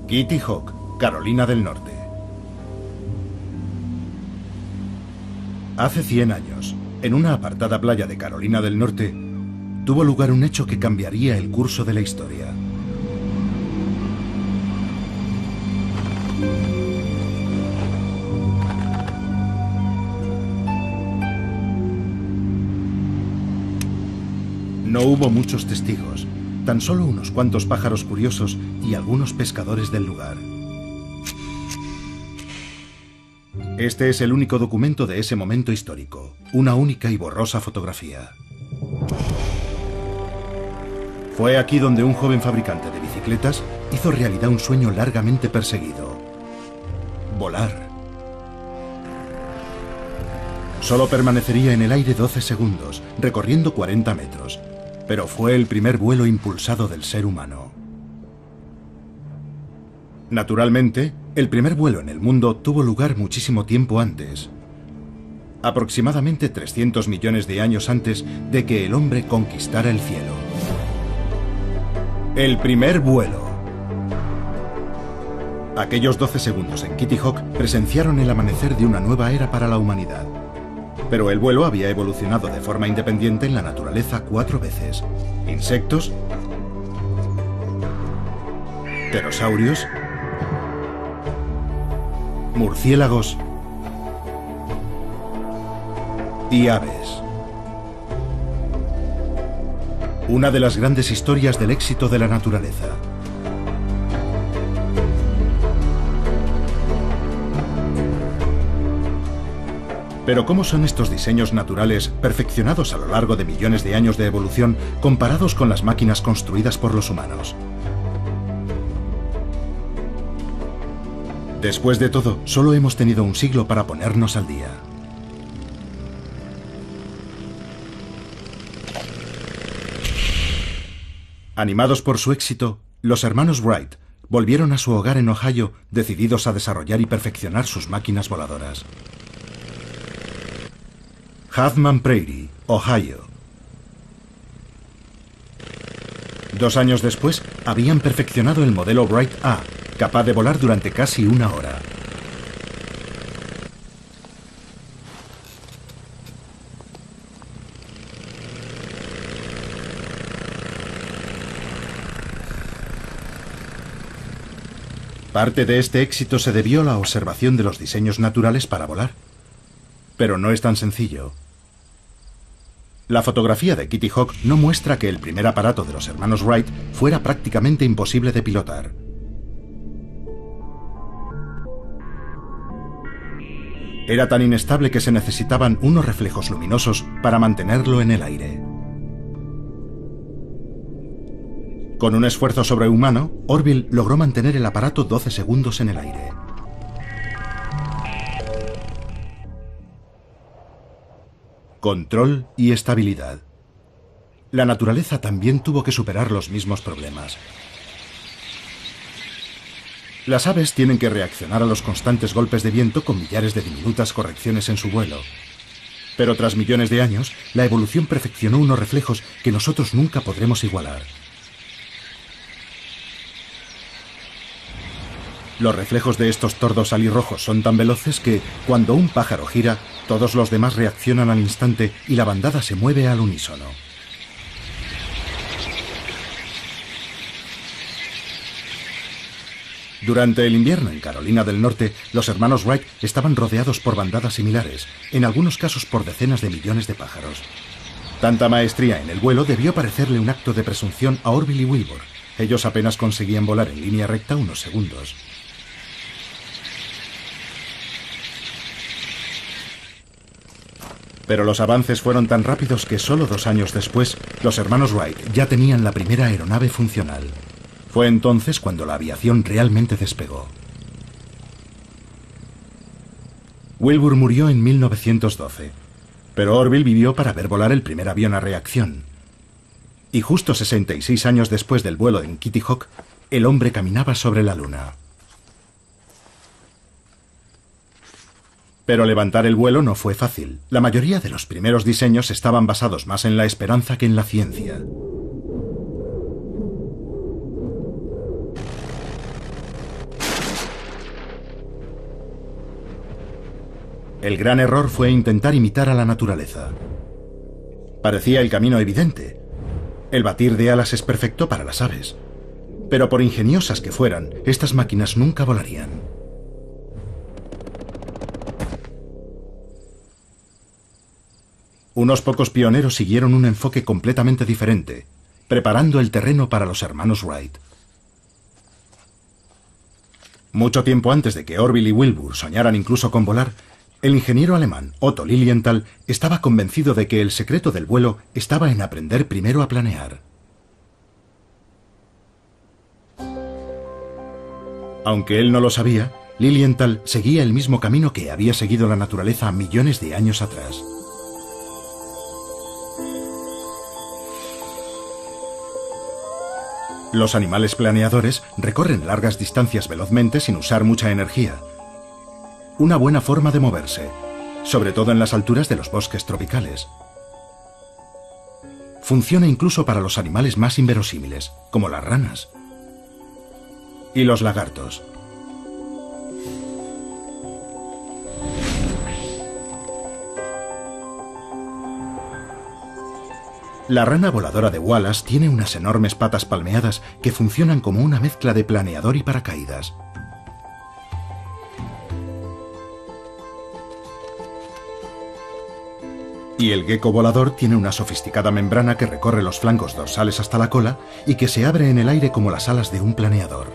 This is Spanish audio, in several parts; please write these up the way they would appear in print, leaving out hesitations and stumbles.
Kitty Hawk, Carolina del Norte. Hace 100 años, en una apartada playa de Carolina del Norte, tuvo lugar un hecho que cambiaría el curso de la historia. No hubo muchos testigos, tan solo unos cuantos pájaros curiosos y algunos pescadores del lugar. Este es el único documento de ese momento histórico, una única y borrosa fotografía. Fue aquí donde un joven fabricante de bicicletas hizo realidad un sueño largamente perseguido: volar. Solo permanecería en el aire 12 segundos, recorriendo 40 metros, pero fue el primer vuelo impulsado del ser humano. Naturalmente, el primer vuelo en el mundo tuvo lugar muchísimo tiempo antes, aproximadamente 300 millones de años antes de que el hombre conquistara el cielo. El primer vuelo. Aquellos 12 segundos en Kitty Hawk presenciaron el amanecer de una nueva era para la humanidad. Pero el vuelo había evolucionado de forma independiente en la naturaleza 4 veces. Insectos, pterosaurios, murciélagos y aves. Una de las grandes historias del éxito de la naturaleza. Pero ¿cómo son estos diseños naturales perfeccionados a lo largo de millones de años de evolución comparados con las máquinas construidas por los humanos? Después de todo, solo hemos tenido un siglo para ponernos al día. Animados por su éxito, los hermanos Wright volvieron a su hogar en Ohio, decididos a desarrollar y perfeccionar sus máquinas voladoras. Huffman Prairie, Ohio. 2 años después, habían perfeccionado el modelo Wright A, capaz de volar durante casi 1 hora. Parte de este éxito se debió a la observación de los diseños naturales para volar. Pero no es tan sencillo. La fotografía de Kitty Hawk no muestra que el primer aparato de los hermanos Wright fuera prácticamente imposible de pilotar. Era tan inestable que se necesitaban unos reflejos luminosos para mantenerlo en el aire. Con un esfuerzo sobrehumano, Orville logró mantener el aparato 12 segundos en el aire. Control y estabilidad. La naturaleza también tuvo que superar los mismos problemas. Las aves tienen que reaccionar a los constantes golpes de viento con millares de diminutas correcciones en su vuelo. Pero tras millones de años, la evolución perfeccionó unos reflejos que nosotros nunca podremos igualar. Los reflejos de estos tordos alirrojos son tan veloces que, cuando un pájaro gira, todos los demás reaccionan al instante y la bandada se mueve al unísono. Durante el invierno en Carolina del Norte, los hermanos Wright estaban rodeados por bandadas similares, en algunos casos por decenas de millones de pájaros. Tanta maestría en el vuelo debió parecerle un acto de presunción a Orville y Wilbur. Ellos apenas conseguían volar en línea recta unos segundos. Pero los avances fueron tan rápidos que solo 2 años después, los hermanos Wright ya tenían la primera aeronave funcional. Fue entonces cuando la aviación realmente despegó. Wilbur murió en 1912, pero Orville vivió para ver volar el primer avión a reacción. Y justo 66 años después del vuelo en Kitty Hawk, el hombre caminaba sobre la luna. Pero levantar el vuelo no fue fácil. La mayoría de los primeros diseños estaban basados más en la esperanza que en la ciencia. El gran error fue intentar imitar a la naturaleza. Parecía el camino evidente. El batir de alas es perfecto para las aves. Pero por ingeniosas que fueran, estas máquinas nunca volarían. Unos pocos pioneros siguieron un enfoque completamente diferente, preparando el terreno para los hermanos Wright. Mucho tiempo antes de que Orville y Wilbur soñaran incluso con volar, el ingeniero alemán Otto Lilienthal estaba convencido de que el secreto del vuelo estaba en aprender primero a planear. Aunque él no lo sabía, Lilienthal seguía el mismo camino que había seguido la naturaleza millones de años atrás. Los animales planeadores recorren largas distancias velozmente sin usar mucha energía. Una buena forma de moverse, sobre todo en las alturas de los bosques tropicales. Funciona incluso para los animales más inverosímiles, como las ranas y los lagartos. La rana voladora de Wallace tiene unas enormes patas palmeadas que funcionan como una mezcla de planeador y paracaídas. Y el gecko volador tiene una sofisticada membrana que recorre los flancos dorsales hasta la cola y que se abre en el aire como las alas de un planeador.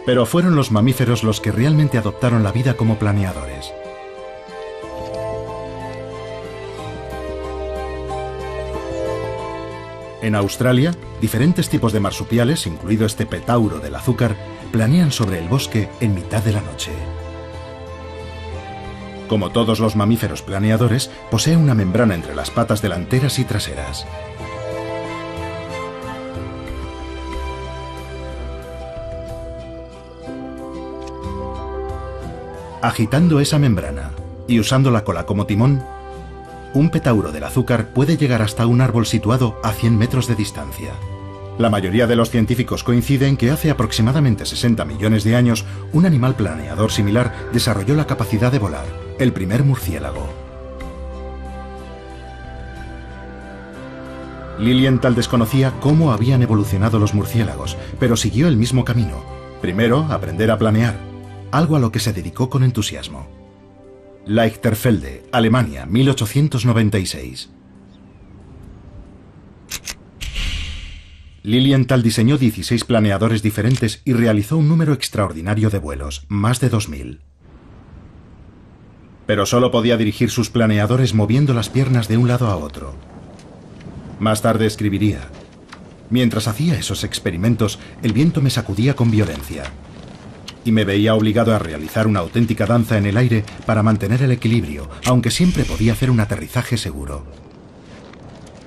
Pero fueron los mamíferos los que realmente adoptaron la vida como planeadores. En Australia, diferentes tipos de marsupiales, incluido este petauro del azúcar, planean sobre el bosque en mitad de la noche. Como todos los mamíferos planeadores, posee una membrana entre las patas delanteras y traseras. Agitando esa membrana y usando la cola como timón, un petauro del azúcar puede llegar hasta un árbol situado a 100 metros de distancia. La mayoría de los científicos coinciden que hace aproximadamente 60 millones de años, un animal planeador similar desarrolló la capacidad de volar, el primer murciélago. Lilienthal desconocía cómo habían evolucionado los murciélagos, pero siguió el mismo camino. Primero, aprender a planear, algo a lo que se dedicó con entusiasmo. Lichterfelde, Alemania, 1896. Lilienthal diseñó 16 planeadores diferentes y realizó un número extraordinario de vuelos, más de 2000. Pero solo podía dirigir sus planeadores moviendo las piernas de un lado a otro. Más tarde escribiría: mientras hacía esos experimentos, el viento me sacudía con violencia y me veía obligado a realizar una auténtica danza en el aire para mantener el equilibrio, aunque siempre podía hacer un aterrizaje seguro.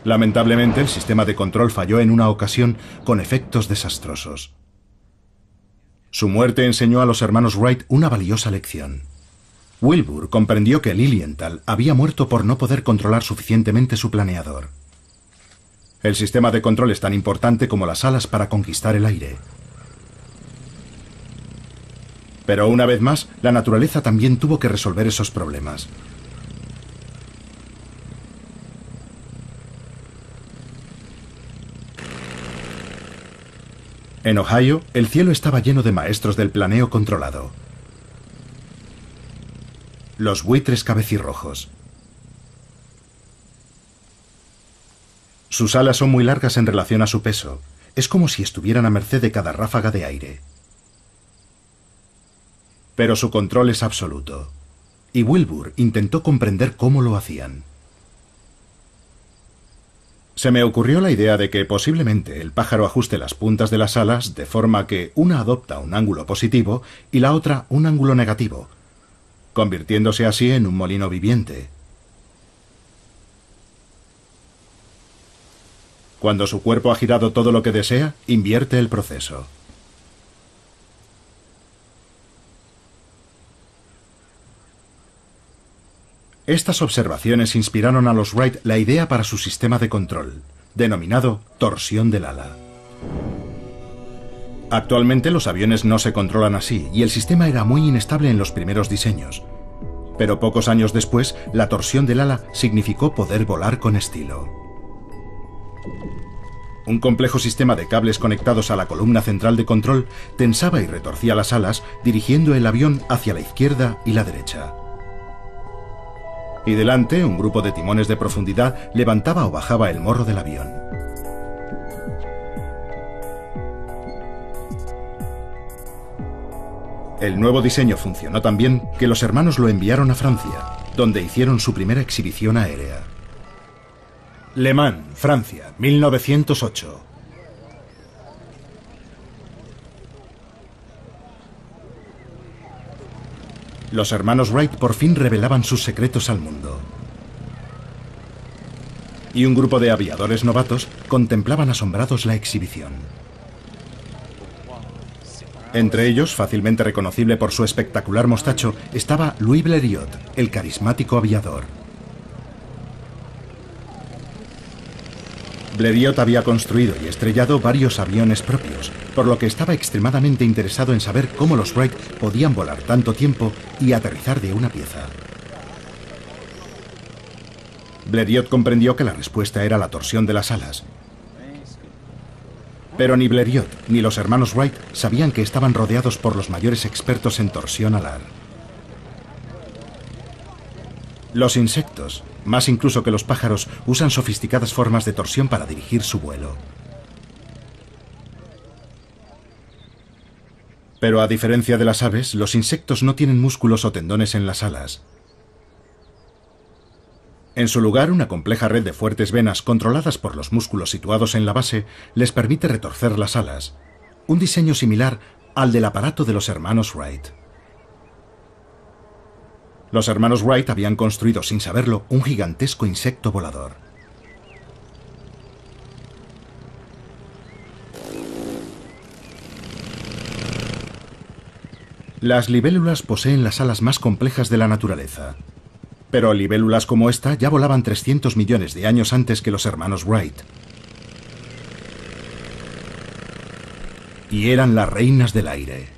Lamentablemente, el sistema de control falló en una ocasión con efectos desastrosos. Su muerte enseñó a los hermanos Wright una valiosa lección. Wilbur comprendió que Lilienthal había muerto por no poder controlar suficientemente su planeador. El sistema de control es tan importante como las alas para conquistar el aire. Pero una vez más, la naturaleza también tuvo que resolver esos problemas. En Ohio, el cielo estaba lleno de maestros del planeo controlado. Los buitres cabecirrojos. Sus alas son muy largas en relación a su peso. Es como si estuvieran a merced de cada ráfaga de aire. Pero su control es absoluto. Y Wilbur intentó comprender cómo lo hacían. Se me ocurrió la idea de que posiblemente el pájaro ajuste las puntas de las alas de forma que una adopta un ángulo positivo y la otra un ángulo negativo, convirtiéndose así en un molino viviente. Cuando su cuerpo ha girado todo lo que desea, invierte el proceso. Estas observaciones inspiraron a los Wright la idea para su sistema de control, denominado torsión del ala. Actualmente los aviones no se controlan así y el sistema era muy inestable en los primeros diseños. Pero pocos años después, la torsión del ala significó poder volar con estilo. Un complejo sistema de cables conectados a la columna central de control tensaba y retorcía las alas, dirigiendo el avión hacia la izquierda y la derecha. Y delante, un grupo de timones de profundidad levantaba o bajaba el morro del avión. El nuevo diseño funcionó tan bien que los hermanos lo enviaron a Francia, donde hicieron su primera exhibición aérea. Le Mans, Francia, 1908. Los hermanos Wright por fin revelaban sus secretos al mundo. Y un grupo de aviadores novatos contemplaban asombrados la exhibición. Entre ellos, fácilmente reconocible por su espectacular mostacho, estaba Louis Blériot, el carismático aviador. Blériot había construido y estrellado varios aviones propios, por lo que estaba extremadamente interesado en saber cómo los Wright podían volar tanto tiempo y aterrizar de una pieza. Blériot comprendió que la respuesta era la torsión de las alas. Pero ni Blériot ni los hermanos Wright sabían que estaban rodeados por los mayores expertos en torsión alar. Los insectos, más incluso que los pájaros, usan sofisticadas formas de torsión para dirigir su vuelo. Pero a diferencia de las aves, los insectos no tienen músculos o tendones en las alas. En su lugar, una compleja red de fuertes venas controladas por los músculos situados en la base les permite retorcer las alas, un diseño similar al del aparato de los hermanos Wright. Los hermanos Wright habían construido, sin saberlo, un gigantesco insecto volador. Las libélulas poseen las alas más complejas de la naturaleza. Pero libélulas como esta ya volaban 300 millones de años antes que los hermanos Wright. Y eran las reinas del aire.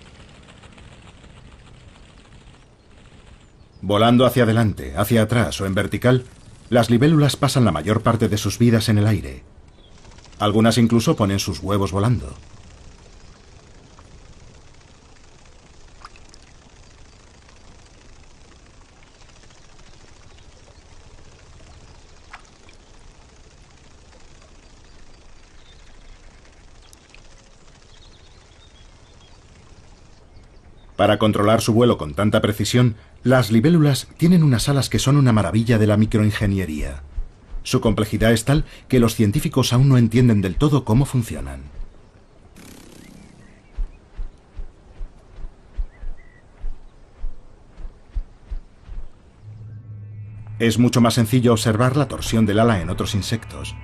Volando hacia adelante, hacia atrás o en vertical, las libélulas pasan la mayor parte de sus vidas en el aire. Algunas incluso ponen sus huevos volando. Para controlar su vuelo con tanta precisión, las libélulas tienen unas alas que son una maravilla de la microingeniería. Su complejidad es tal que los científicos aún no entienden del todo cómo funcionan. Es mucho más sencillo observar la torsión del ala en otros insectos.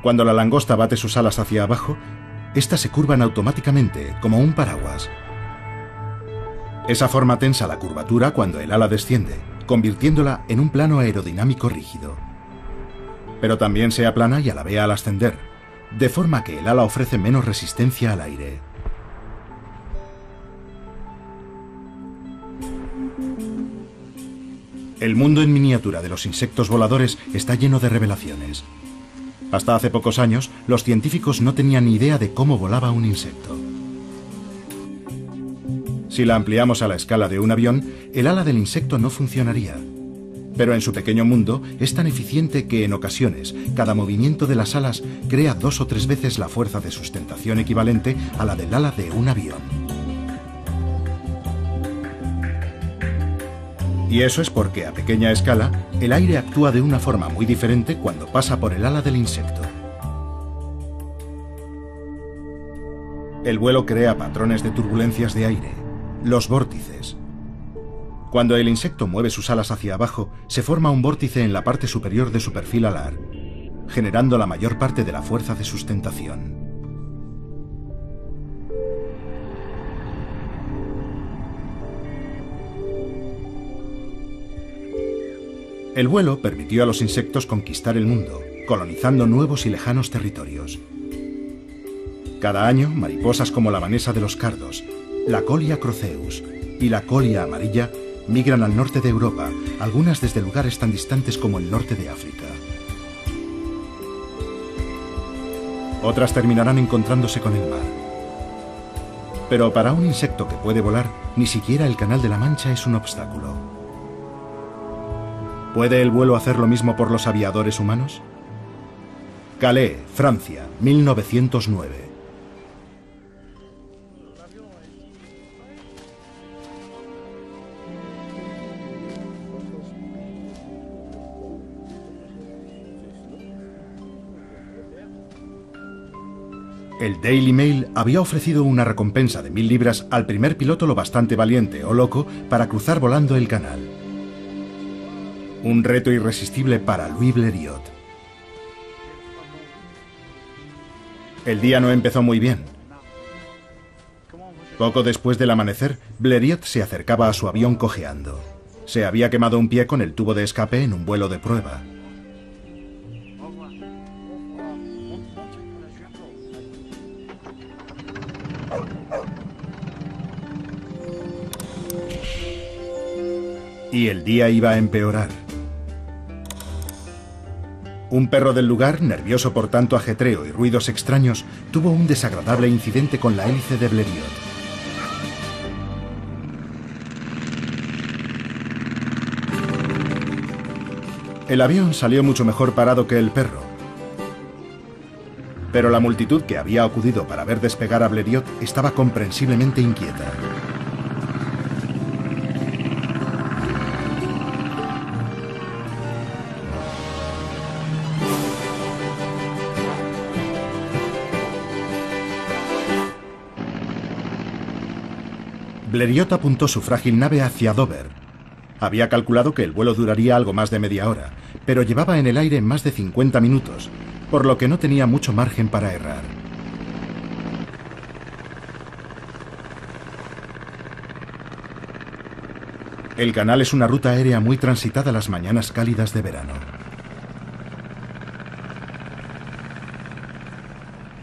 Cuando la langosta bate sus alas hacia abajo, éstas se curvan automáticamente, como un paraguas. Esa forma tensa la curvatura cuando el ala desciende, convirtiéndola en un plano aerodinámico rígido. Pero también se aplana y alabea al ascender, de forma que el ala ofrece menos resistencia al aire. El mundo en miniatura de los insectos voladores está lleno de revelaciones. Hasta hace pocos años, los científicos no tenían ni idea de cómo volaba un insecto. Si la ampliamos a la escala de un avión, el ala del insecto no funcionaría. Pero en su pequeño mundo es tan eficiente que en ocasiones cada movimiento de las alas crea 2 o 3 veces la fuerza de sustentación equivalente a la del ala de un avión. Y eso es porque a pequeña escala el aire actúa de una forma muy diferente cuando pasa por el ala del insecto. El vuelo crea patrones de turbulencias de aire, los vórtices. Cuando el insecto mueve sus alas hacia abajo, se forma un vórtice en la parte superior de su perfil alar, generando la mayor parte de la fuerza de sustentación. El vuelo permitió a los insectos conquistar el mundo, colonizando nuevos y lejanos territorios. Cada año, mariposas como la vanesa de los cardos, la Colia croceus y la colia amarilla migran al norte de Europa, algunas desde lugares tan distantes como el norte de África. Otras terminarán encontrándose con el mar. Pero para un insecto que puede volar, ni siquiera el Canal de la Mancha es un obstáculo. ¿Puede el vuelo hacer lo mismo por los aviadores humanos? Calais, Francia, 1909. El Daily Mail había ofrecido una recompensa de 1000 libras al primer piloto lo bastante valiente o loco para cruzar volando el canal. Un reto irresistible para Louis Blériot. El día no empezó muy bien. Poco después del amanecer, Blériot se acercaba a su avión cojeando. Se había quemado un pie con el tubo de escape en un vuelo de prueba. Y el día iba a empeorar. Un perro del lugar, nervioso por tanto ajetreo y ruidos extraños, tuvo un desagradable incidente con la hélice de Blériot. El avión salió mucho mejor parado que el perro. Pero la multitud que había acudido para ver despegar a Blériot estaba comprensiblemente inquieta. Blériot apuntó su frágil nave hacia Dover. Había calculado que el vuelo duraría algo más de media hora, pero llevaba en el aire más de 50 minutos, por lo que no tenía mucho margen para errar. El canal es una ruta aérea muy transitada las mañanas cálidas de verano.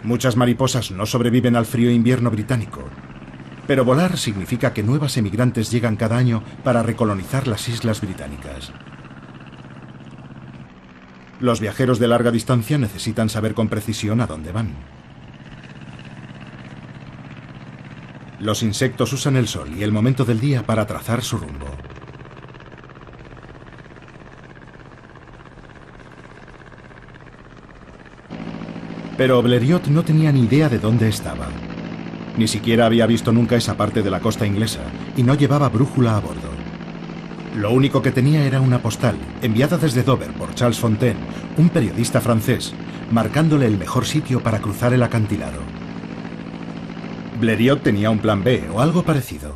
Muchas mariposas no sobreviven al frío invierno británico, pero volar significa que nuevas emigrantes llegan cada año para recolonizar las islas británicas. Los viajeros de larga distancia necesitan saber con precisión a dónde van. Los insectos usan el sol y el momento del día para trazar su rumbo. Pero Blériot no tenía ni idea de dónde estaba. Ni siquiera había visto nunca esa parte de la costa inglesa y no llevaba brújula a bordo. Lo único que tenía era una postal, enviada desde Dover por Charles Fontaine, un periodista francés, marcándole el mejor sitio para cruzar el acantilado. Blériot tenía un plan B o algo parecido.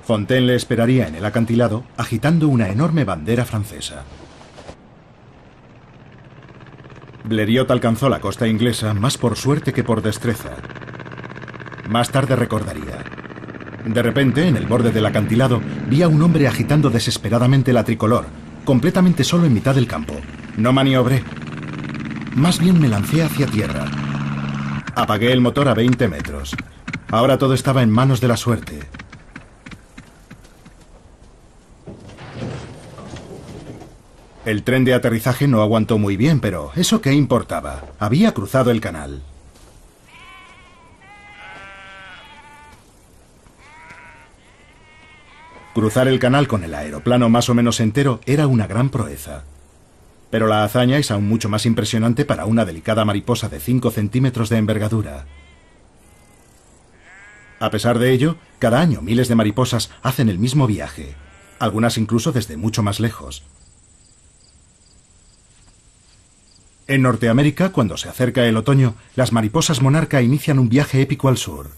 Fontaine le esperaría en el acantilado, agitando una enorme bandera francesa. Blériot alcanzó la costa inglesa más por suerte que por destreza. Más tarde recordaría. De repente, en el borde del acantilado, vi a un hombre agitando desesperadamente la tricolor, completamente solo en mitad del campo. No maniobré. Más bien me lancé hacia tierra. Apagué el motor a 20 metros. Ahora todo estaba en manos de la suerte. El tren de aterrizaje no aguantó muy bien, pero ¿eso qué importaba? Había cruzado el canal. Cruzar el canal con el aeroplano más o menos entero era una gran proeza. Pero la hazaña es aún mucho más impresionante para una delicada mariposa de 5 centímetros de envergadura. A pesar de ello, cada año miles de mariposas hacen el mismo viaje, algunas incluso desde mucho más lejos. En Norteamérica, cuando se acerca el otoño, las mariposas monarca inician un viaje épico al sur.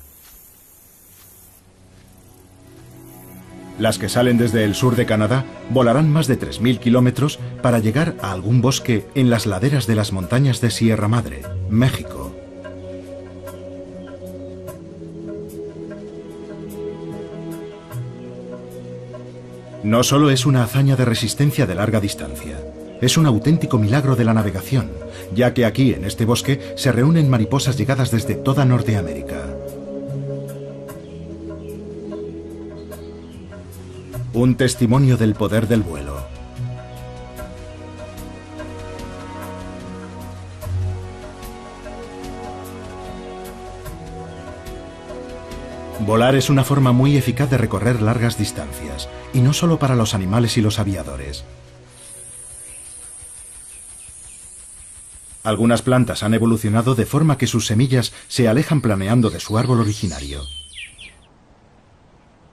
Las que salen desde el sur de Canadá volarán más de 3000 kilómetros para llegar a algún bosque en las laderas de las montañas de Sierra Madre, México. No solo es una hazaña de resistencia de larga distancia. es un auténtico milagro de la navegación, ya que aquí, en este bosque, se reúnen mariposas llegadas desde toda Norteamérica. Un testimonio del poder del vuelo. Volar es una forma muy eficaz de recorrer largas distancias, y no solo para los animales y los aviadores. Algunas plantas han evolucionado de forma que sus semillas se alejan planeando de su árbol originario.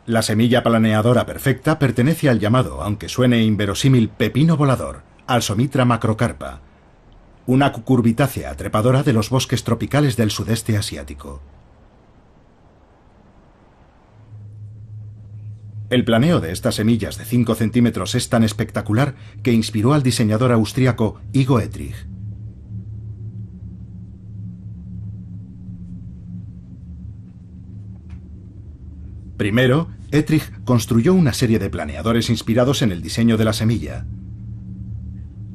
La semilla planeadora perfecta pertenece al llamado, aunque suene inverosímil, pepino volador, Alsomitra macrocarpa, una cucurbitácea trepadora de los bosques tropicales del sudeste asiático. El planeo de estas semillas de 5 centímetros es tan espectacular que inspiró al diseñador austríaco Igo Etrich. Primero, Etrich construyó una serie de planeadores inspirados en el diseño de la semilla.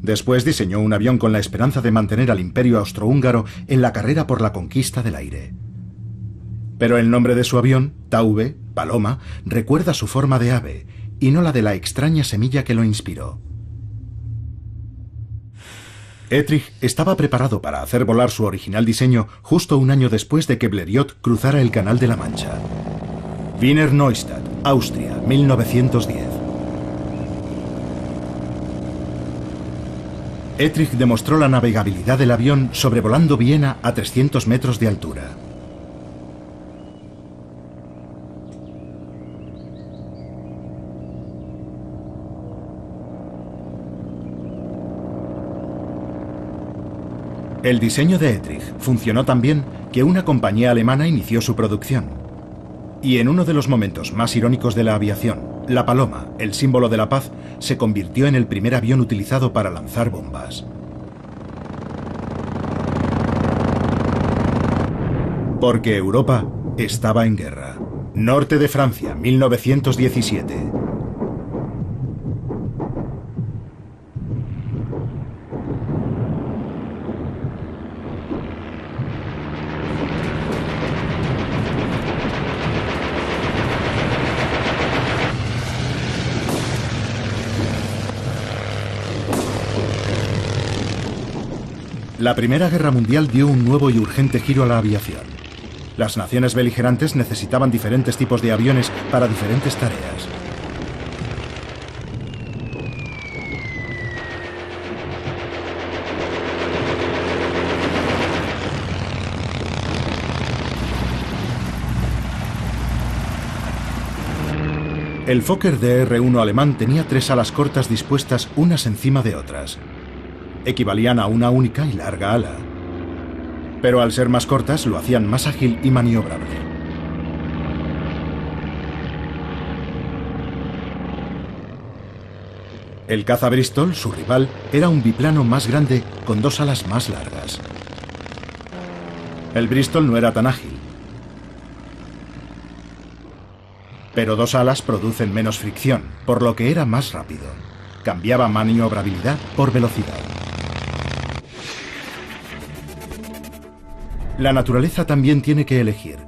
Después diseñó un avión con la esperanza de mantener al imperio austrohúngaro en la carrera por la conquista del aire. Pero el nombre de su avión, Taube, paloma, recuerda su forma de ave, y no la de la extraña semilla que lo inspiró. Etrich estaba preparado para hacer volar su original diseño justo un año después de que Blériot cruzara el Canal de la Mancha. Wiener Neustadt, Austria, 1910. Etrich demostró la navegabilidad del avión sobrevolando Viena a 300 metros de altura. El diseño de Etrich funcionó tan bien que una compañía alemana inició su producción. Y en uno de los momentos más irónicos de la aviación, la paloma, el símbolo de la paz, se convirtió en el primer avión utilizado para lanzar bombas. Porque Europa estaba en guerra. Norte de Francia, 1917. La Primera Guerra Mundial dio un nuevo y urgente giro a la aviación. Las naciones beligerantes necesitaban diferentes tipos de aviones para diferentes tareas. El Fokker DR-1 alemán tenía 3 alas cortas dispuestas unas encima de otras. Equivalían a una única y larga ala. Pero al ser más cortas lo hacían más ágil y maniobrable. El caza Bristol, su rival, era un biplano más grande con 2 alas más largas. El Bristol no era tan ágil, pero 2 alas producen menos fricción, por lo que era más rápido. Cambiaba maniobrabilidad por velocidad. La naturaleza también tiene que elegir.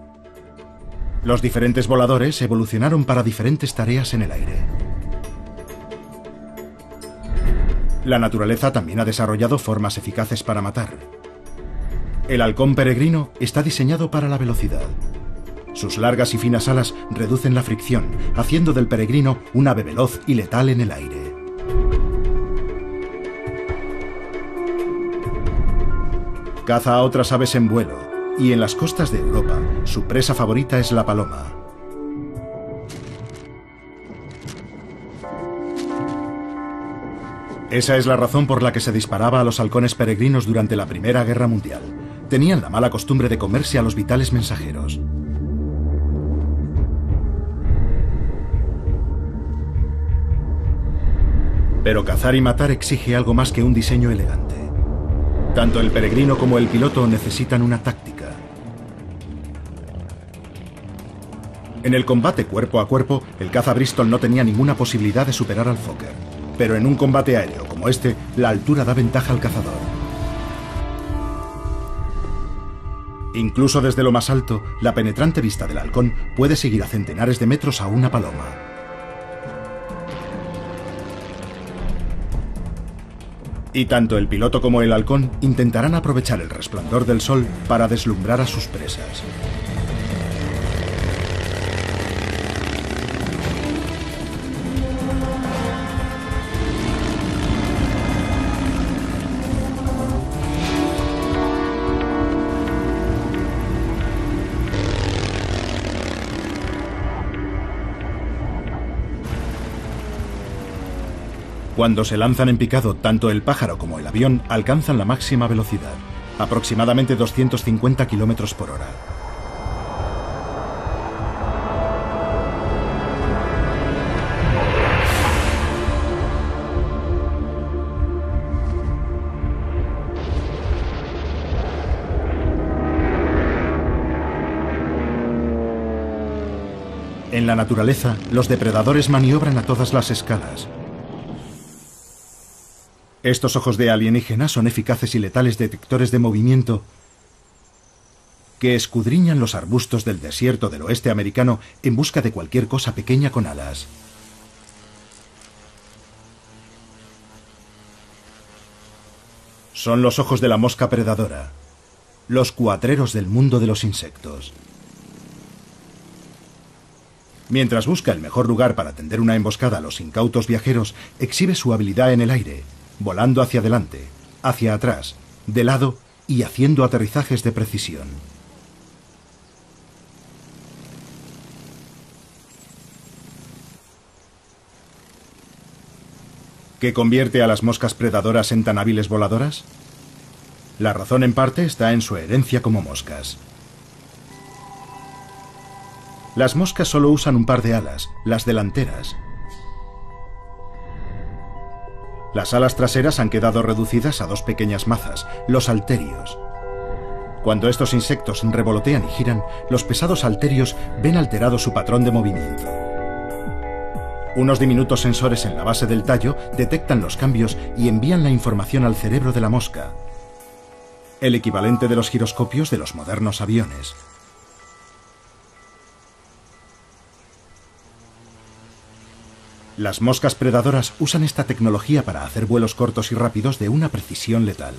Los diferentes voladores evolucionaron para diferentes tareas en el aire. La naturaleza también ha desarrollado formas eficaces para matar. El halcón peregrino está diseñado para la velocidad. Sus largas y finas alas reducen la fricción, haciendo del peregrino un ave veloz y letal en el aire. Caza a otras aves en vuelo, y en las costas de Europa, su presa favorita es la paloma. Esa es la razón por la que se disparaba a los halcones peregrinos durante la Primera Guerra Mundial. Tenían la mala costumbre de comerse a los vitales mensajeros. Pero cazar y matar exige algo más que un diseño elegante. Tanto el peregrino como el piloto necesitan una táctica. En el combate cuerpo a cuerpo, el caza Bristol no tenía ninguna posibilidad de superar al Fokker. Pero en un combate aéreo como como este, la altura da ventaja al cazador. Incluso desde lo más alto, la penetrante vista del halcón puede seguir a centenares de metros a una paloma. Y tanto el piloto como el halcón intentarán aprovechar el resplandor del sol para deslumbrar a sus presas. Cuando se lanzan en picado, tanto el pájaro como el avión alcanzan la máxima velocidad, aproximadamente 250 km por hora. En la naturaleza, los depredadores maniobran a todas las escalas. Estos ojos de alienígena son eficaces y letales detectores de movimiento que escudriñan los arbustos del desierto del oeste americano en busca de cualquier cosa pequeña con alas. Son los ojos de la mosca predadora, los cuatreros del mundo de los insectos. Mientras busca el mejor lugar para tender una emboscada a los incautos viajeros, exhibe su habilidad en el aire, volando hacia adelante, hacia atrás, de lado y haciendo aterrizajes de precisión. ¿Qué convierte a las moscas predadoras en tan hábiles voladoras? La razón en parte está en su herencia como moscas. Las moscas solo usan un par de alas, las delanteras. Las alas traseras han quedado reducidas a dos pequeñas mazas, los halterios. Cuando estos insectos revolotean y giran, los pesados halterios ven alterado su patrón de movimiento. Unos diminutos sensores en la base del tallo detectan los cambios y envían la información al cerebro de la mosca, el equivalente de los giroscopios de los modernos aviones. Las moscas predadoras usan esta tecnología para hacer vuelos cortos y rápidos de una precisión letal.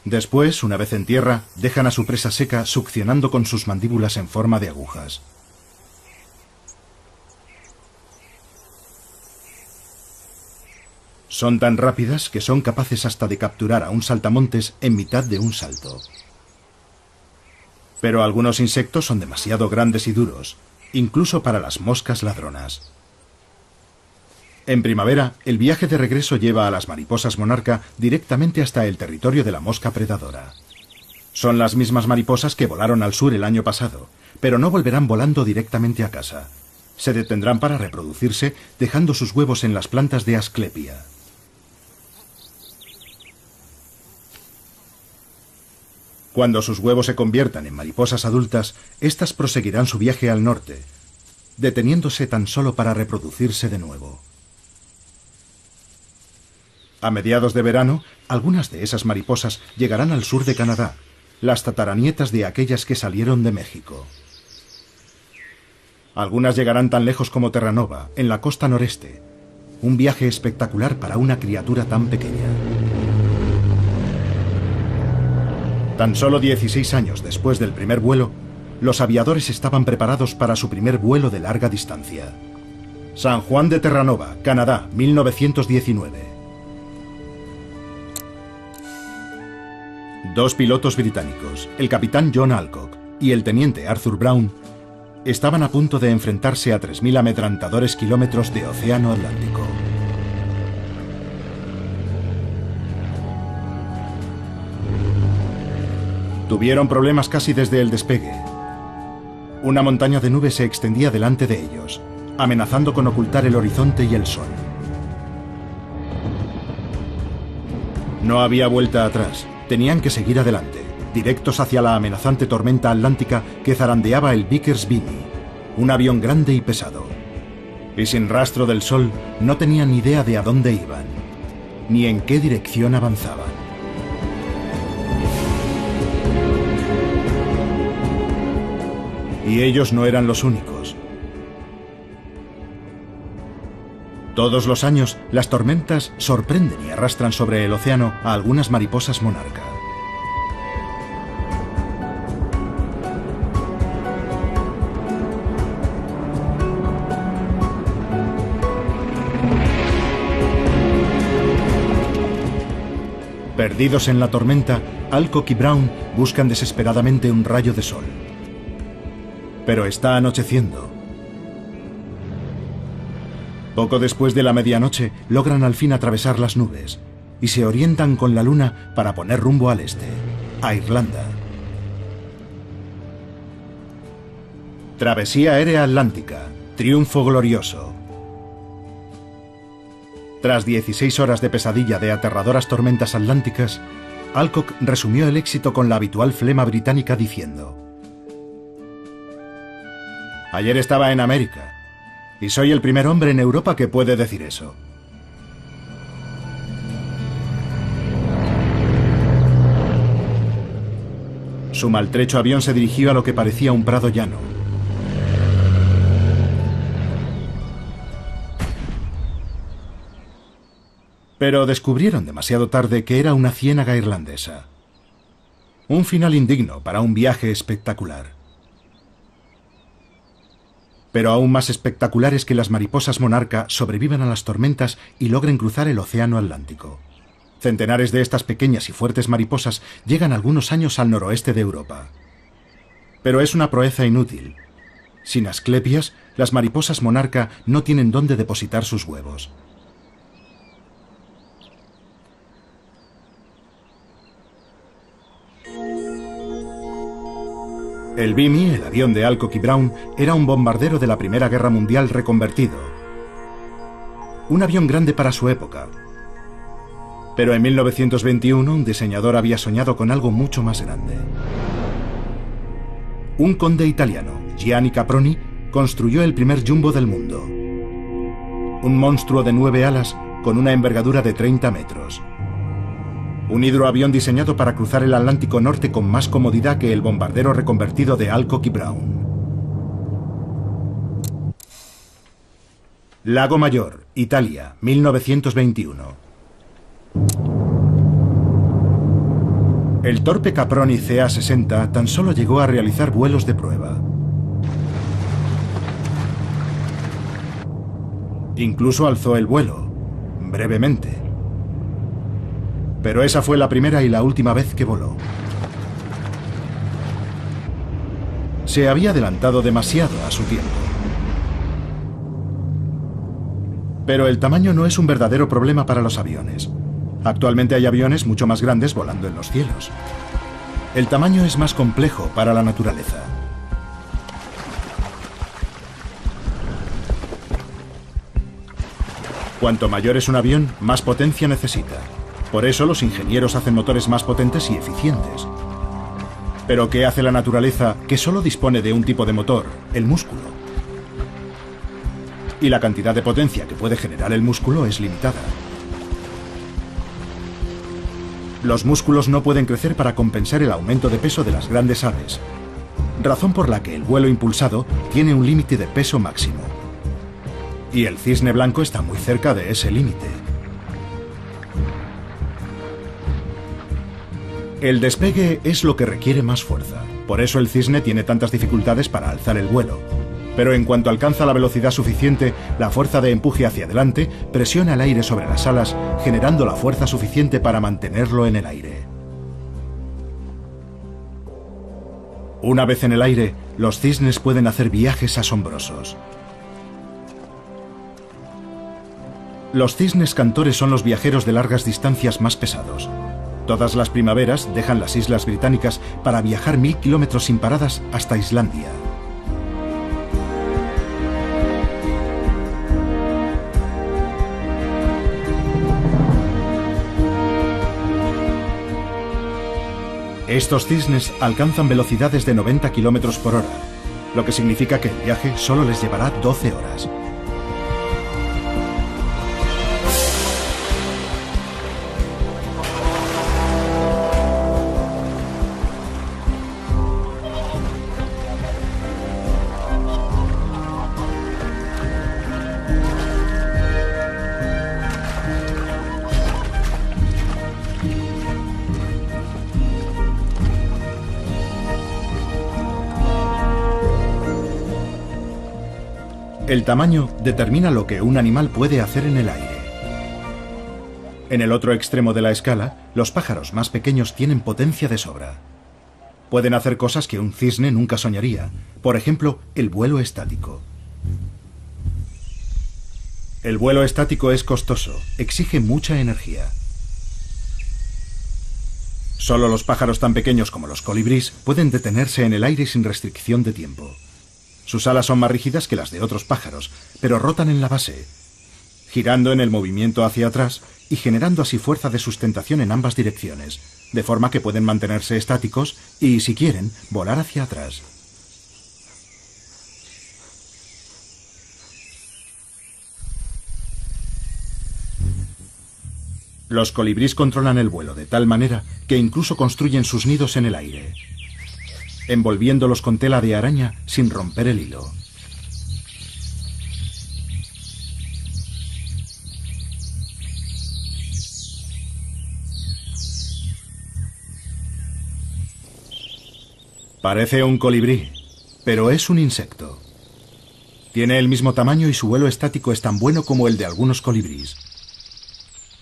Después, una vez en tierra, dejan a su presa seca succionando con sus mandíbulas en forma de agujas. Son tan rápidas que son capaces hasta de capturar a un saltamontes en mitad de un salto. Pero algunos insectos son demasiado grandes y duros, incluso para las moscas ladronas. En primavera, el viaje de regreso lleva a las mariposas monarca directamente hasta el territorio de la mosca predadora. Son las mismas mariposas que volaron al sur el año pasado, pero no volverán volando directamente a casa. Se detendrán para reproducirse, dejando sus huevos en las plantas de Asclepia. Cuando sus huevos se conviertan en mariposas adultas, éstas proseguirán su viaje al norte, deteniéndose tan solo para reproducirse de nuevo. A mediados de verano, algunas de esas mariposas llegarán al sur de Canadá, las tataranietas de aquellas que salieron de México. Algunas llegarán tan lejos como Terranova, en la costa noreste. Un viaje espectacular para una criatura tan pequeña. Tan solo 16 años después del primer vuelo, los aviadores estaban preparados para su primer vuelo de larga distancia. San Juan de Terranova, Canadá, 1919. Dos pilotos británicos, el capitán John Alcock y el teniente Arthur Brown, estaban a punto de enfrentarse a 3.000 amedrentadores kilómetros de océano Atlántico. Tuvieron problemas casi desde el despegue. Una montaña de nubes se extendía delante de ellos, amenazando con ocultar el horizonte y el sol. No había vuelta atrás. Tenían que seguir adelante, directos hacia la amenazante tormenta atlántica que zarandeaba el Vickers Vimy, un avión grande y pesado. Y sin rastro del sol, no tenían ni idea de a dónde iban, ni en qué dirección avanzaban. Y ellos no eran los únicos. Todos los años, las tormentas sorprenden y arrastran sobre el océano a algunas mariposas monarca. Perdidos en la tormenta, Alcock y Brown buscan desesperadamente un rayo de sol. Pero está anocheciendo. Poco después de la medianoche, logran al fin atravesar las nubes y se orientan con la luna para poner rumbo al este, a Irlanda. Travesía aérea atlántica, triunfo glorioso. Tras 16 horas de pesadilla de aterradoras tormentas atlánticas, Alcock resumió el éxito con la habitual flema británica diciendo: «Ayer estaba en América, y soy el primer hombre en Europa que puede decir eso». Su maltrecho avión se dirigió a lo que parecía un prado llano. Pero descubrieron demasiado tarde que era una ciénaga irlandesa. Un final indigno para un viaje espectacular. Pero aún más espectacular es que las mariposas monarca sobrevivan a las tormentas y logren cruzar el océano Atlántico. Centenares de estas pequeñas y fuertes mariposas llegan algunos años al noroeste de Europa. Pero es una proeza inútil. Sin Asclepias, las mariposas monarca no tienen dónde depositar sus huevos. El Vimy, el avión de Alcock y Brown, era un bombardero de la Primera Guerra Mundial reconvertido. Un avión grande para su época. Pero en 1921 un diseñador había soñado con algo mucho más grande. Un conde italiano, Gianni Caproni, construyó el primer jumbo del mundo. Un monstruo de 9 alas con una envergadura de 30 metros. Un hidroavión diseñado para cruzar el Atlántico Norte con más comodidad que el bombardero reconvertido de Alcock y Brown. Lago Mayor, Italia, 1921. El torpe Caproni CA-60 tan solo llegó a realizar vuelos de prueba. Incluso alzó el vuelo, brevemente. Pero esa fue la primera y la última vez que voló. Se había adelantado demasiado a su tiempo. Pero el tamaño no es un verdadero problema para los aviones. Actualmente hay aviones mucho más grandes volando en los cielos. El tamaño es más complejo para la naturaleza. Cuanto mayor es un avión, más potencia necesita. Por eso los ingenieros hacen motores más potentes y eficientes. Pero ¿qué hace la naturaleza que solo dispone de un tipo de motor, el músculo? Y la cantidad de potencia que puede generar el músculo es limitada. Los músculos no pueden crecer para compensar el aumento de peso de las grandes aves, razón por la que el vuelo impulsado tiene un límite de peso máximo. Y el cisne blanco está muy cerca de ese límite. El despegue es lo que requiere más fuerza. Por eso el cisne tiene tantas dificultades para alzar el vuelo. Pero en cuanto alcanza la velocidad suficiente, la fuerza de empuje hacia adelante presiona el aire sobre las alas, generando la fuerza suficiente para mantenerlo en el aire. Una vez en el aire, los cisnes pueden hacer viajes asombrosos. Los cisnes cantores son los viajeros de largas distancias más pesados. Todas las primaveras dejan las islas británicas para viajar 1000 kilómetros sin paradas hasta Islandia. Estos cisnes alcanzan velocidades de 90 kilómetros por hora, lo que significa que el viaje solo les llevará 12 horas. El tamaño determina lo que un animal puede hacer en el aire. En el otro extremo de la escala, los pájaros más pequeños tienen potencia de sobra. Pueden hacer cosas que un cisne nunca soñaría, por ejemplo, el vuelo estático. El vuelo estático es costoso, exige mucha energía. Solo los pájaros tan pequeños como los colibríes pueden detenerse en el aire sin restricción de tiempo. Sus alas son más rígidas que las de otros pájaros, pero rotan en la base, girando en el movimiento hacia atrás y generando así fuerza de sustentación en ambas direcciones, de forma que pueden mantenerse estáticos y, si quieren, volar hacia atrás. Los colibríes controlan el vuelo de tal manera que incluso construyen sus nidos en el aire, envolviéndolos con tela de araña sin romper el hilo. Parece un colibrí, pero es un insecto. Tiene el mismo tamaño y su vuelo estático es tan bueno como el de algunos colibríes.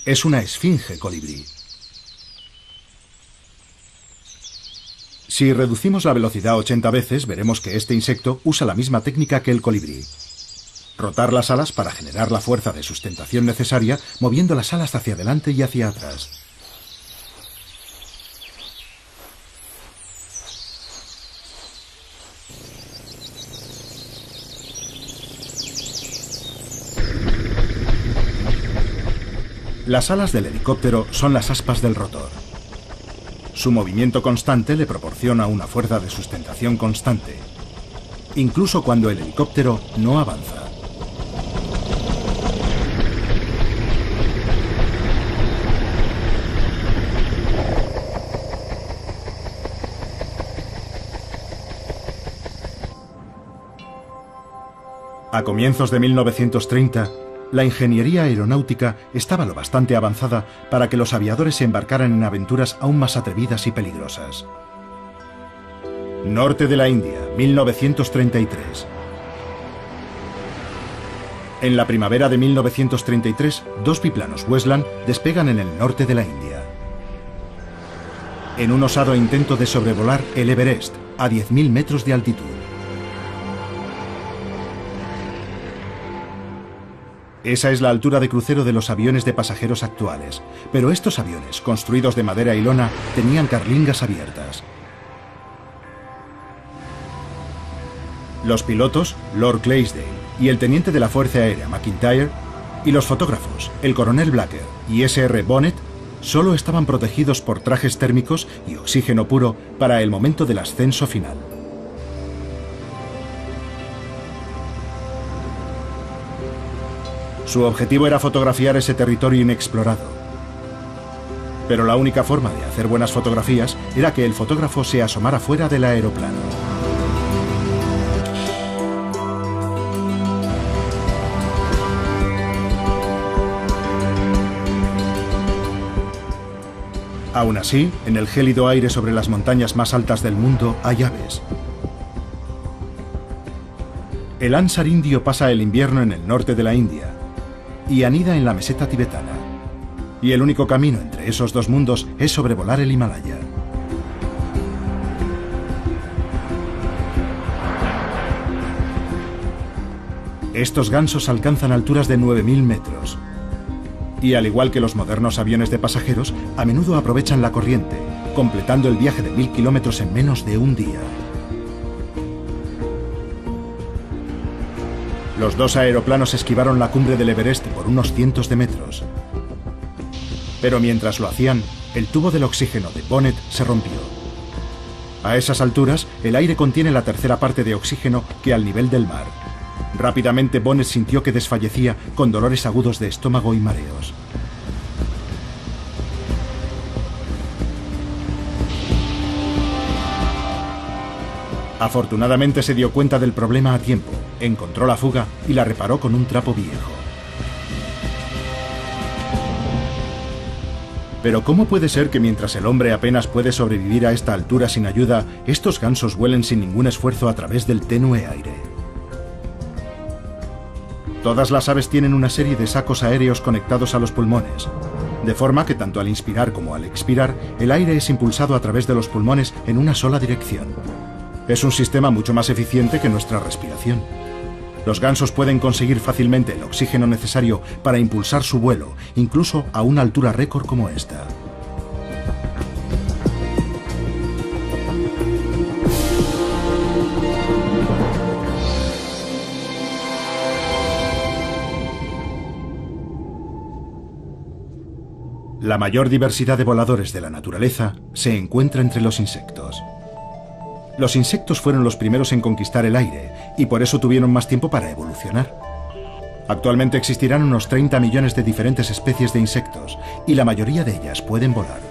Es una esfinge colibrí. Si reducimos la velocidad 80 veces, veremos que este insecto usa la misma técnica que el colibrí. Rotar las alas para generar la fuerza de sustentación necesaria, moviendo las alas hacia adelante y hacia atrás. Las alas del helicóptero son las aspas del rotor. Su movimiento constante le proporciona una fuerza de sustentación constante, incluso cuando el helicóptero no avanza. A comienzos de 1930, la ingeniería aeronáutica estaba lo bastante avanzada para que los aviadores se embarcaran en aventuras aún más atrevidas y peligrosas. Norte de la India, 1933. En la primavera de 1933, dos biplanos Westland despegan en el norte de la India, en un osado intento de sobrevolar el Everest a 10.000 metros de altitud. Esa es la altura de crucero de los aviones de pasajeros actuales, pero estos aviones, construidos de madera y lona, tenían carlingas abiertas. Los pilotos, Lord Clydesdale y el teniente de la Fuerza Aérea McIntyre, y los fotógrafos, el coronel Blacker y S.R. Bonnet, solo estaban protegidos por trajes térmicos y oxígeno puro para el momento del ascenso final. Su objetivo era fotografiar ese territorio inexplorado. Pero la única forma de hacer buenas fotografías era que el fotógrafo se asomara fuera del aeroplano. Aún así, en el gélido aire sobre las montañas más altas del mundo hay aves. El ánsar indio pasa el invierno en el norte de la India y anida en la meseta tibetana. Y el único camino entre esos dos mundos es sobrevolar el Himalaya. Estos gansos alcanzan alturas de 9.000 metros. Y al igual que los modernos aviones de pasajeros, a menudo aprovechan la corriente, completando el viaje de 1000 kilómetros en menos de un día. Los dos aeroplanos esquivaron la cumbre del Everest por unos cientos de metros. Pero mientras lo hacían, el tubo del oxígeno de Bonnet se rompió. A esas alturas, el aire contiene la tercera parte de oxígeno que al nivel del mar. Rápidamente Bonnet sintió que desfallecía con dolores agudos de estómago y mareos. Afortunadamente se dio cuenta del problema a tiempo, encontró la fuga y la reparó con un trapo viejo. Pero ¿cómo puede ser que mientras el hombre apenas puede sobrevivir a esta altura sin ayuda, estos gansos vuelen sin ningún esfuerzo a través del tenue aire? Todas las aves tienen una serie de sacos aéreos conectados a los pulmones, de forma que tanto al inspirar como al expirar, el aire es impulsado a través de los pulmones en una sola dirección. Es un sistema mucho más eficiente que nuestra respiración. Los gansos pueden conseguir fácilmente el oxígeno necesario para impulsar su vuelo, incluso a una altura récord como esta. La mayor diversidad de voladores de la naturaleza se encuentra entre los insectos. Los insectos fueron los primeros en conquistar el aire y por eso tuvieron más tiempo para evolucionar. Actualmente existirán unos 30 millones de diferentes especies de insectos y la mayoría de ellas pueden volar.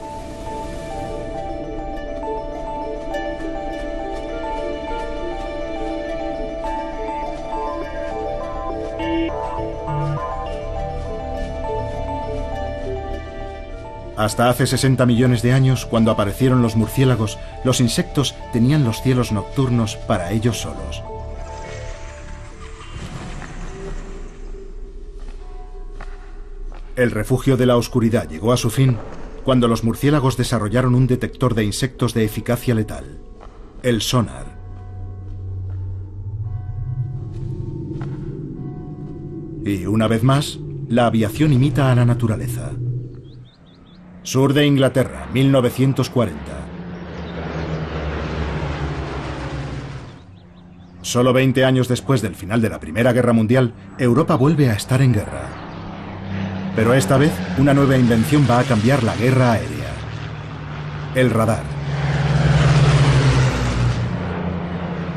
Hasta hace 60 millones de años, cuando aparecieron los murciélagos, los insectos tenían los cielos nocturnos para ellos solos. El refugio de la oscuridad llegó a su fin cuando los murciélagos desarrollaron un detector de insectos de eficacia letal, el sonar. Y una vez más, la aviación imita a la naturaleza. Sur de Inglaterra, 1940. Solo 20 años después del final de la Primera Guerra Mundial, Europa vuelve a estar en guerra. Pero esta vez, una nueva invención va a cambiar la guerra aérea: el radar.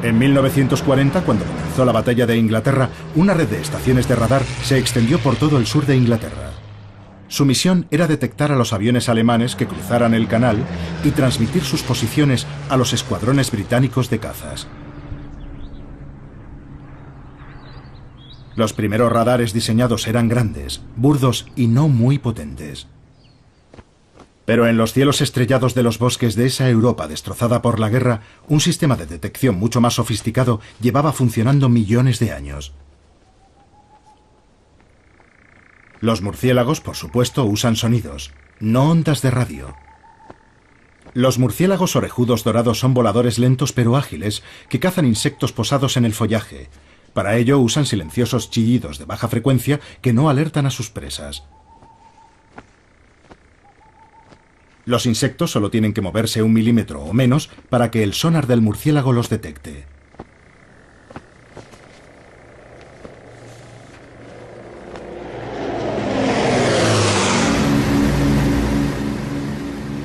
En 1940, cuando comenzó la batalla de Inglaterra, una red de estaciones de radar se extendió por todo el sur de Inglaterra. Su misión era detectar a los aviones alemanes que cruzaran el canal y transmitir sus posiciones a los escuadrones británicos de cazas. Los primeros radares diseñados eran grandes, burdos y no muy potentes. Pero en los cielos estrellados de los bosques de esa Europa destrozada por la guerra, un sistema de detección mucho más sofisticado llevaba funcionando millones de años. Los murciélagos, por supuesto, usan sonidos, no ondas de radio. Los murciélagos orejudos dorados son voladores lentos pero ágiles que cazan insectos posados en el follaje. Para ello usan silenciosos chillidos de baja frecuencia que no alertan a sus presas. Los insectos solo tienen que moverse 1 milímetro o menos para que el sonar del murciélago los detecte.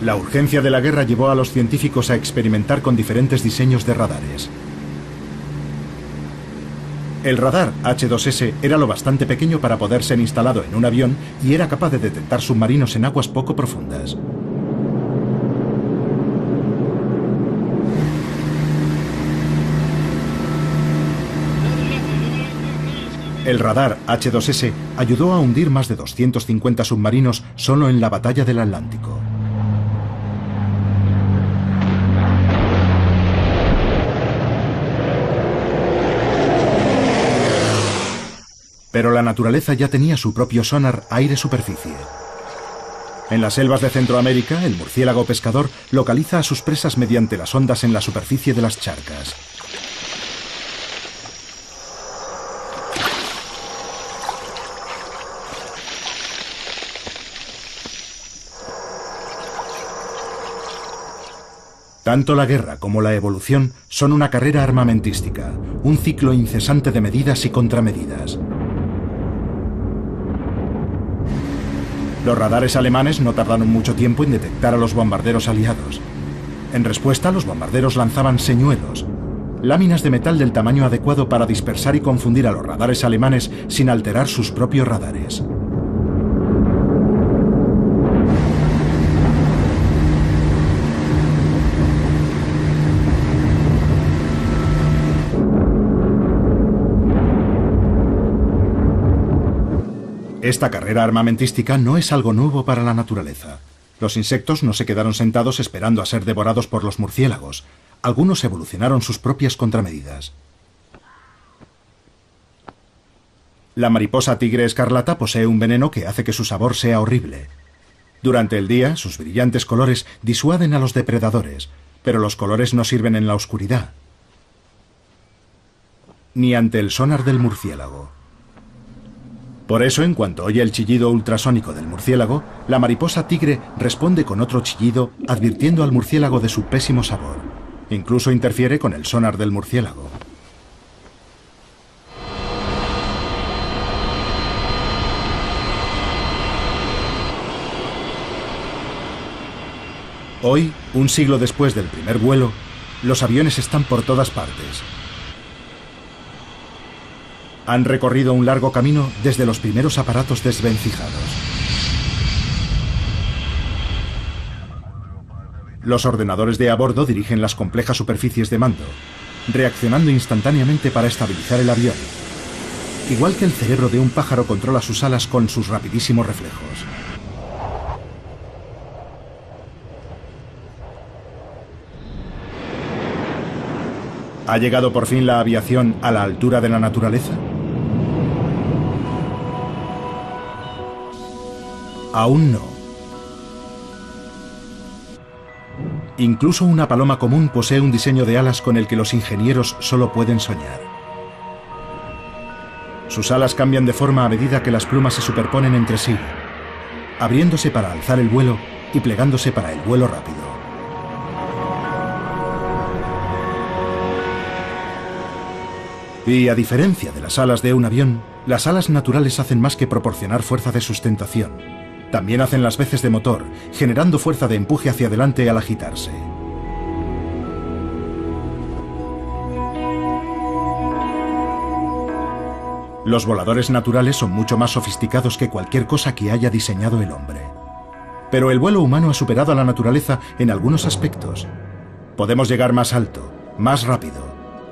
La urgencia de la guerra llevó a los científicos a experimentar con diferentes diseños de radares. El radar H2S era lo bastante pequeño para poder ser instalado en un avión y era capaz de detectar submarinos en aguas poco profundas. El radar H2S ayudó a hundir más de 250 submarinos solo en la batalla del Atlántico. Pero la naturaleza ya tenía su propio sonar aire-superficie. En las selvas de Centroamérica, el murciélago pescador localiza a sus presas mediante las ondas en la superficie de las charcas. Tanto la guerra como la evolución son una carrera armamentística, un ciclo incesante de medidas y contramedidas. Los radares alemanes no tardaron mucho tiempo en detectar a los bombarderos aliados. En respuesta, los bombarderos lanzaban señuelos, láminas de metal del tamaño adecuado para dispersar y confundir a los radares alemanes sin alterar sus propios radares. Esta carrera armamentística no es algo nuevo para la naturaleza. Los insectos no se quedaron sentados esperando a ser devorados por los murciélagos. Algunos evolucionaron sus propias contramedidas. La mariposa tigre escarlata posee un veneno que hace que su sabor sea horrible. Durante el día, sus brillantes colores disuaden a los depredadores, pero los colores no sirven en la oscuridad, ni ante el sonar del murciélago. Por eso, en cuanto oye el chillido ultrasónico del murciélago, la mariposa tigre responde con otro chillido, advirtiendo al murciélago de su pésimo sabor. Incluso interfiere con el sonar del murciélago. Hoy, un siglo después del primer vuelo, los aviones están por todas partes. Han recorrido un largo camino desde los primeros aparatos desvencijados. Los ordenadores de a bordo dirigen las complejas superficies de mando, reaccionando instantáneamente para estabilizar el avión. Igual que el cerebro de un pájaro controla sus alas con sus rapidísimos reflejos. ¿Ha llegado por fin la aviación a la altura de la naturaleza? Aún no. Incluso una paloma común posee un diseño de alas con el que los ingenieros solo pueden soñar. Sus alas cambian de forma a medida que las plumas se superponen entre sí, abriéndose para alzar el vuelo y plegándose para el vuelo rápido. Y a diferencia de las alas de un avión, las alas naturales hacen más que proporcionar fuerza de sustentación. También hacen las veces de motor, generando fuerza de empuje hacia adelante al agitarse. Los voladores naturales son mucho más sofisticados que cualquier cosa que haya diseñado el hombre. Pero el vuelo humano ha superado a la naturaleza en algunos aspectos. Podemos llegar más alto, más rápido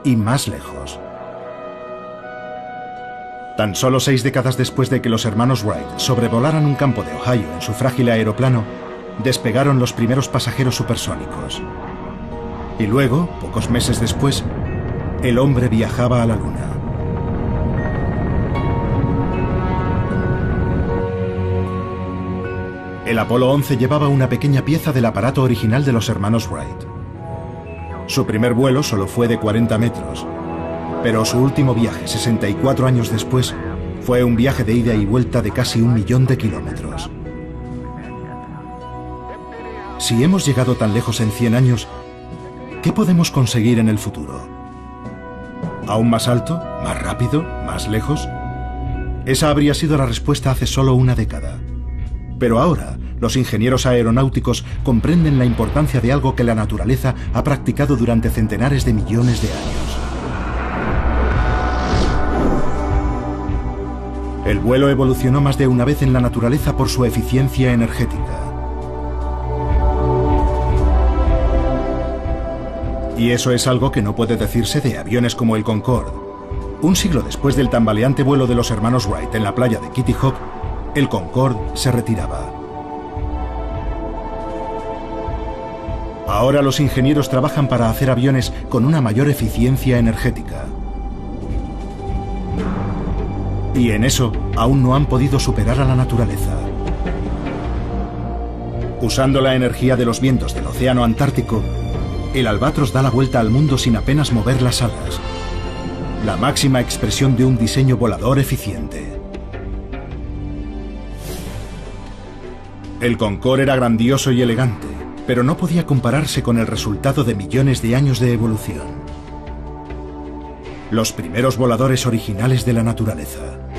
y más lejos. Tan solo 6 décadas después de que los hermanos Wright sobrevolaran un campo de Ohio en su frágil aeroplano, despegaron los primeros pasajeros supersónicos. Y luego, pocos meses después, el hombre viajaba a la Luna. El Apolo 11 llevaba una pequeña pieza del aparato original de los hermanos Wright. Su primer vuelo solo fue de 40 metros. Pero su último viaje, 64 años después, fue un viaje de ida y vuelta de casi 1 millón de kilómetros. Si hemos llegado tan lejos en 100 años, ¿qué podemos conseguir en el futuro? ¿Aún más alto? ¿Más rápido? ¿Más lejos? Esa habría sido la respuesta hace solo una década. Pero ahora, los ingenieros aeronáuticos comprenden la importancia de algo que la naturaleza ha practicado durante centenares de millones de años. El vuelo evolucionó más de una vez en la naturaleza por su eficiencia energética. Y eso es algo que no puede decirse de aviones como el Concorde. Un siglo después del tambaleante vuelo de los hermanos Wright en la playa de Kitty Hawk, el Concorde se retiraba. Ahora los ingenieros trabajan para hacer aviones con una mayor eficiencia energética. Y en eso aún no han podido superar a la naturaleza. Usando la energía de los vientos del océano Antártico, el Albatros da la vuelta al mundo sin apenas mover las alas. La máxima expresión de un diseño volador eficiente. El Concorde era grandioso y elegante, pero no podía compararse con el resultado de millones de años de evolución. Los primeros voladores originales de la naturaleza.